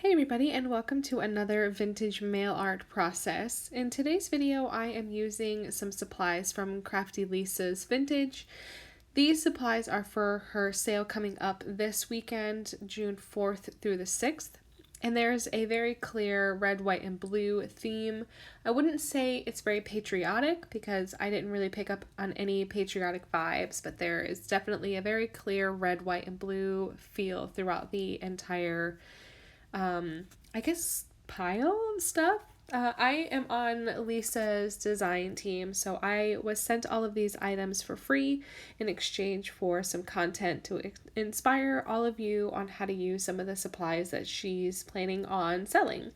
Hey everybody, and welcome to another vintage mail art process. In today's video I am using some supplies from Crafty Lisa's Vintage. These supplies are for her sale coming up this weekend, June 4th through the 6th. And there's a very clear red, white, and blue theme. I wouldn't say it's very patriotic because I didn't really pick up on any patriotic vibes, but there is definitely a very clear red, white, and blue feel throughout the entire I guess pile of stuff. I am on Lisa's design team, so I was sent all of these items for free in exchange for some content to inspire all of you on how to use some of the supplies that she's planning on selling.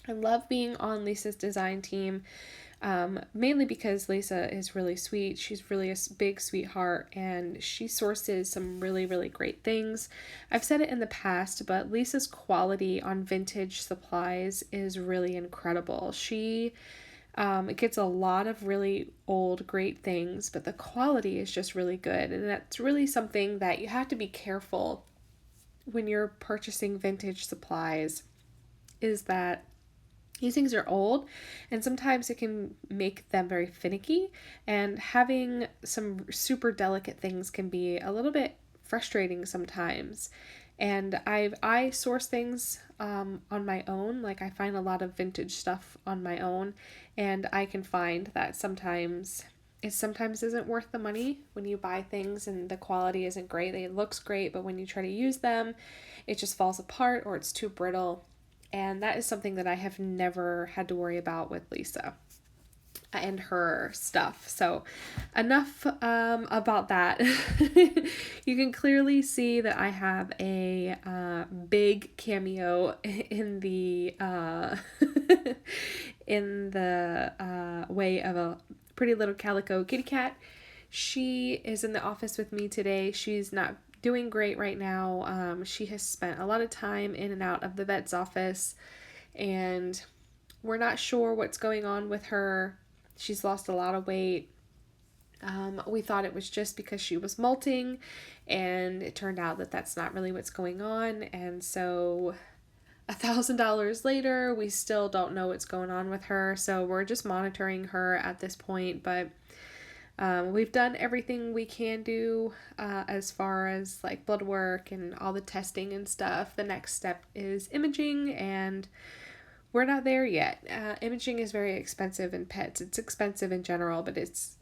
I love being on Lisa's design team, mainly because Lisa is really sweet. She's really a big sweetheart, and she sources some really, really great things. I've said it in the past, but Lisa's quality on vintage supplies is really incredible. She gets a lot of really old, great things, but the quality is just really good, and that's really something that you have to be careful when you're purchasing vintage supplies, is that these things are old and sometimes it can make them very finicky, and having some super delicate things can be a little bit frustrating sometimes. And I source things on my own. Like, I find a lot of vintage stuff on my own, and I can find that sometimes it sometimes isn't worth the money when you buy things and the quality isn't great. It looks great, but when you try to use them, it just falls apart or it's too brittle. And that is something that I have never had to worry about with Lisa and her stuff. So enough about that. You can clearly see that I have a big cameo in the in the way of a pretty little calico kitty cat. She is in the office with me today. She's not doing great right now. She has spent a lot of time in and out of the vet's office, and we're not sure what's going on with her. She's lost a lot of weight. We thought it was just because she was molting, and it turned out that that's not really what's going on. And so $1,000 later, we still don't know what's going on with her. So we're just monitoring her at this point, but we've done everything we can do as far as like blood work and all the testing and stuff. The next step is imaging, and we're not there yet. Imaging is very expensive in pets. It's expensive in general, but it's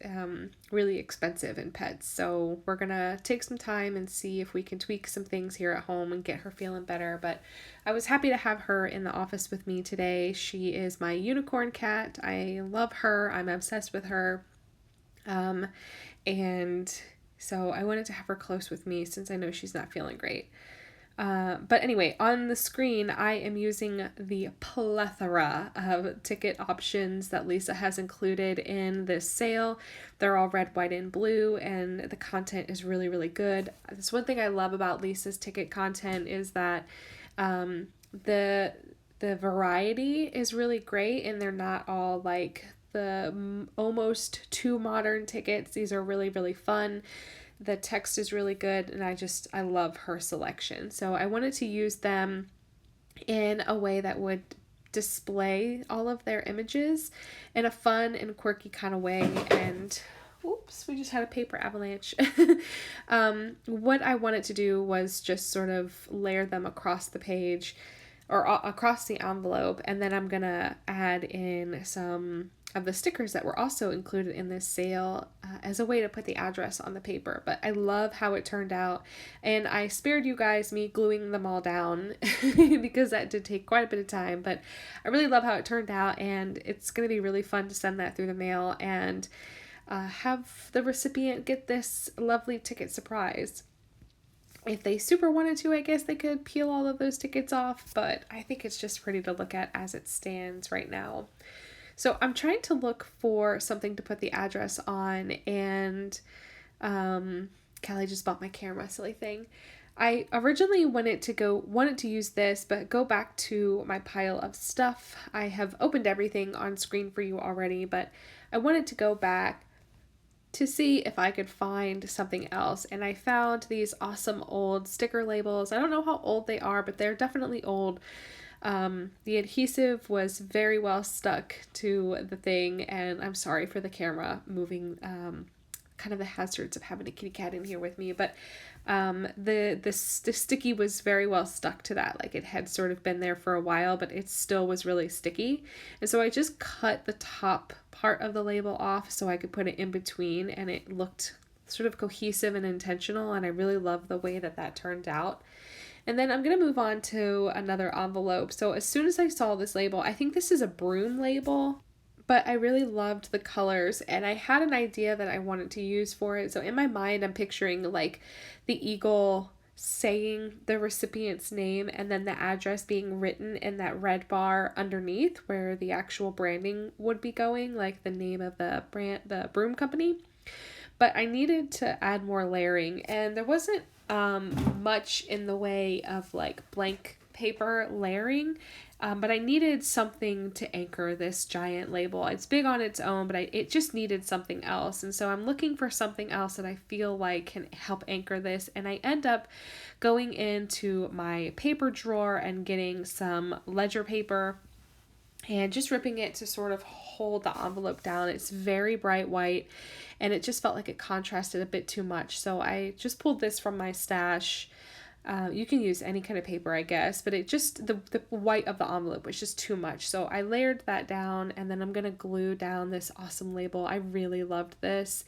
really expensive in pets. So we're going to take some time and see if we can tweak some things here at home and get her feeling better. But I was happy to have her in the office with me today. She is my unicorn cat. I love her. I'm obsessed with her. And so I wanted to have her close with me since I know she's not feeling great. But anyway, on the screen, I am using the plethora of ticket options that Lisa has included in this sale. They're all red, white, and blue, and the content is really, really good. That's one thing I love about Lisa's ticket content, is that the variety is really great, and they're not all like the almost too modern tickets. These are really, really fun. The text is really good, and I love her selection. So I wanted to use them in a way that would display all of their images in a fun and quirky kind of way. And oops, we just had a paper avalanche. What I wanted to do was just sort of layer them across the page or across the envelope, and then I'm gonna add in some of the stickers that were also included in this sale as a way to put the address on the paper. But I love how it turned out, and I spared you guys me gluing them all down because that did take quite a bit of time, but I really love how it turned out, and it's going to be really fun to send that through the mail and have the recipient get this lovely ticket surprise. If they super wanted to, I guess they could peel all of those tickets off, but I think it's just pretty to look at as it stands right now. So I'm trying to look for something to put the address on, and Callie just bought my camera, silly thing. I originally wanted to use this, but go back to my pile of stuff. I have opened everything on screen for you already, but I wanted to go back to see if I could find something else, and I found these awesome old sticker labels. I don't know how old they are, but they're definitely old. The adhesive was very well stuck to the thing, and I'm sorry for the camera moving, kind of the hazards of having a kitty cat in here with me, but the sticky was very well stuck to that. Like, it had sort of been there for a while, but it still was really sticky. And so I just cut the top part of the label off so I could put it in between, and it looked sort of cohesive and intentional, and I really love the way that that turned out. And then I'm going to move on to another envelope. So as soon as I saw this label, I think this is a broom label, but I really loved the colors, and I had an idea that I wanted to use for it. So in my mind, I'm picturing like the eagle saying the recipient's name and then the address being written in that red bar underneath where the actual branding would be going, like the name of the brand, the broom company. But I needed to add more layering, and there wasn't much in the way of like blank paper layering, but I needed something to anchor this giant label. It's big on its own, but it just needed something else, and so I'm looking for something else that I feel like can help anchor this, and I end up going into my paper drawer and getting some ledger paper and just ripping it to sort of hold the envelope down. It's very bright white, and it just felt like it contrasted a bit too much. So I just pulled this from my stash. You can use any kind of paper, I guess, but it just, the white of the envelope was just too much. So I layered that down, and then I'm going to glue down this awesome label. I really loved this.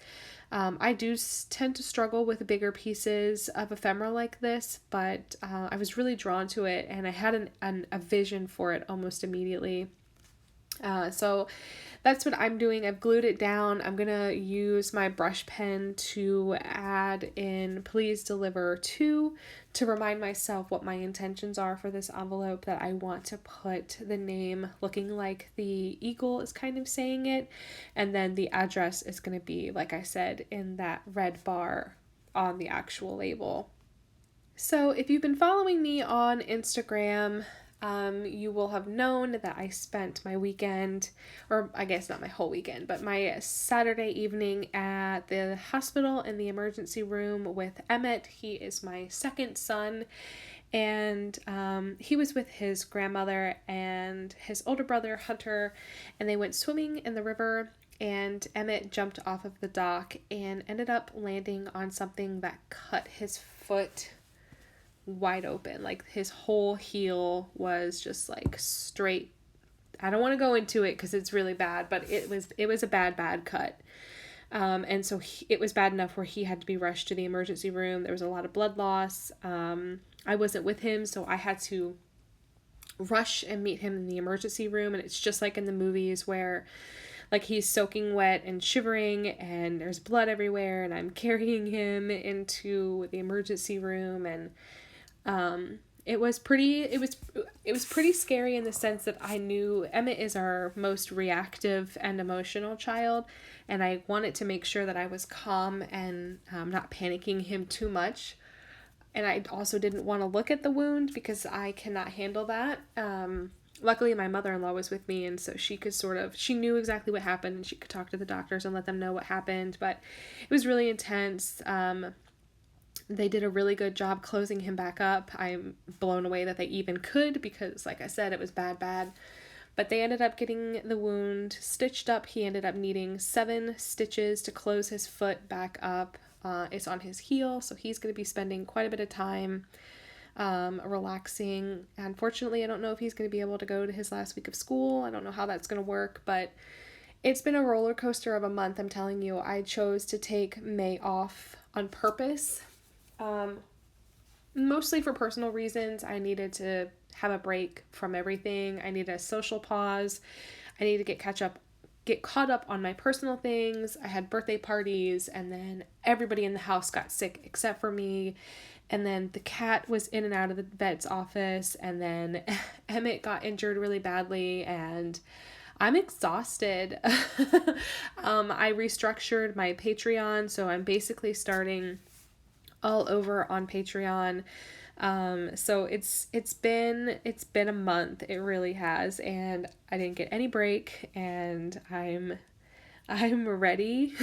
I do tend to struggle with bigger pieces of ephemera like this, but I was really drawn to it, and I had a vision for it almost immediately. So that's what I'm doing. I've glued it down. I'm going to use my brush pen to add in "Please deliver to" to remind myself what my intentions are for this envelope, that I want to put the name looking like the eagle is kind of saying it. And then the address is going to be, like I said, in that red bar on the actual label. So if you've been following me on Instagram, you will have known that I spent my weekend, or I guess not my whole weekend, but my Saturday evening at the hospital in the emergency room with Emmett. He is my second son, and he was with his grandmother and his older brother, Hunter, and they went swimming in the river, and Emmett jumped off of the dock and ended up landing on something that cut his foot wide open. Like, his whole heel was just like straight. I don't want to go into it because it's really bad, but it was a bad cut. And so it was bad enough where he had to be rushed to the emergency room. There was a lot of blood loss. I wasn't with him, so I had to rush and meet him in the emergency room. And it's just like in the movies where, like, he's soaking wet and shivering and there's blood everywhere, and I'm carrying him into the emergency room. And it was pretty scary in the sense that I knew Emmett is our most reactive and emotional child, and I wanted to make sure that I was calm and not panicking him too much. And I also didn't want to look at the wound because I cannot handle that. Luckily, my mother-in-law was with me, and so she knew exactly what happened, and she could talk to the doctors and let them know what happened. But it was really intense. They did a really good job closing him back up. I'm blown away that they even could, because, like I said, it was bad. But they ended up getting the wound stitched up. He ended up needing 7 stitches to close his foot back up. It's on his heel, so he's going to be spending quite a bit of time relaxing. Unfortunately, I don't know if he's going to be able to go to his last week of school. I don't know how that's going to work, but it's been a roller coaster of a month, I'm telling you. I chose to take May off on purpose. Mostly for personal reasons. I needed to have a break from everything. I needed a social pause. I needed to get caught up on my personal things. I had birthday parties, and then everybody in the house got sick except for me. And then the cat was in and out of the vet's office, and then Emmett got injured really badly, and I'm exhausted. I restructured my Patreon, so I'm basically starting all over on Patreon. So it's been a month. It really has, and I didn't get any break, and I'm ready.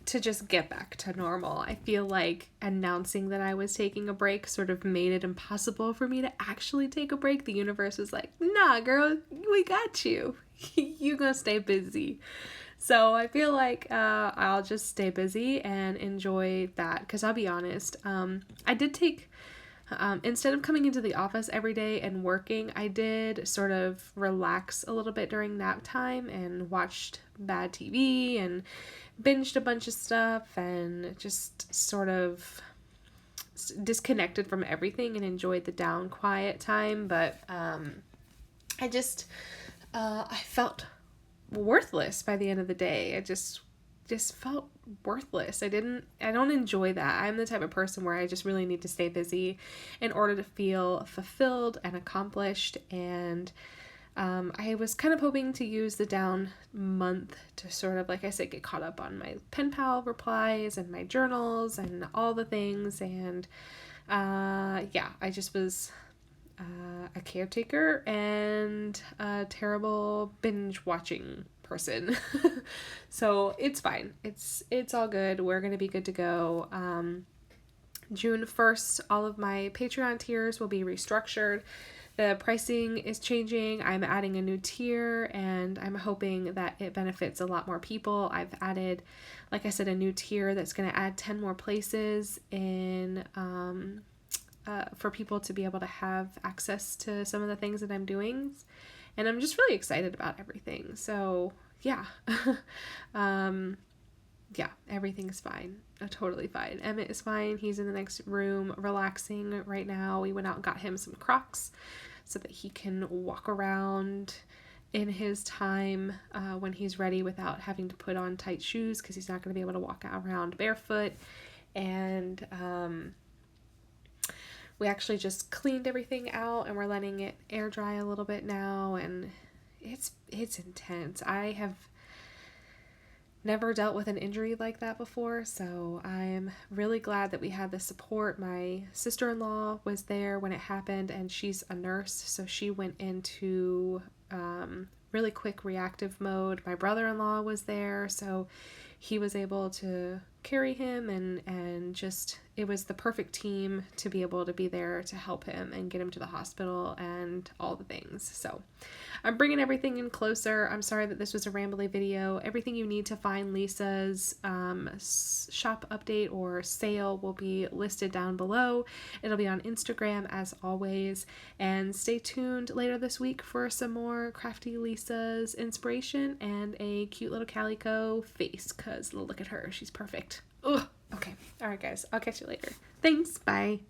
to just get back to normal. I feel like announcing that I was taking a break sort of made it impossible for me to actually take a break. The universe was like, nah, girl, we got you. You gonna stay busy. So I feel like I'll just stay busy and enjoy that. Because I'll be honest, I did take, instead of coming into the office every day and working, I did sort of relax a little bit during nap time and watched bad TV and binged a bunch of stuff and just sort of disconnected from everything and enjoyed the down quiet time. But I just I felt worthless by the end of the day. I just felt worthless. I don't enjoy that. I'm the type of person where I just really need to stay busy in order to feel fulfilled and accomplished. And I was kind of hoping to use the down month to sort of, like I said, get caught up on my pen pal replies and my journals and all the things. And yeah, I just was a caretaker and a terrible binge watching person. So it's fine. It's all good. We're going to be good to go. June 1st, all of my Patreon tiers will be restructured. The pricing is changing. I'm adding a new tier and I'm hoping that it benefits a lot more people. I've added, like I said, a new tier that's going to add 10 more places in for people to be able to have access to some of the things that I'm doing. And I'm just really excited about everything. So yeah, yeah, everything's fine. Totally fine. Emmett is fine. He's in the next room relaxing right now. We went out and got him some Crocs so that he can walk around in his time when he's ready without having to put on tight shoes because he's not going to be able to walk around barefoot. And we actually just cleaned everything out and we're letting it air dry a little bit now, and it's intense. I have never dealt with an injury like that before, so I'm really glad that we had the support. My sister-in-law was there when it happened, and she's a nurse, so she went into really quick reactive mode. My brother-in-law was there, so he was able to carry him, and just, it was the perfect team to be able to be there to help him and get him to the hospital and all the things. So I'm bringing everything in closer. I'm sorry that this was a rambly video. Everything you need to find Lisa's shop update or sale will be listed down below. It'll be on Instagram as always, and stay tuned later this week for some more Crafty Lisa's inspiration and a cute little calico face, because look at her, she's perfect. Ugh. Okay. All right, guys. I'll catch you later. Thanks. Bye.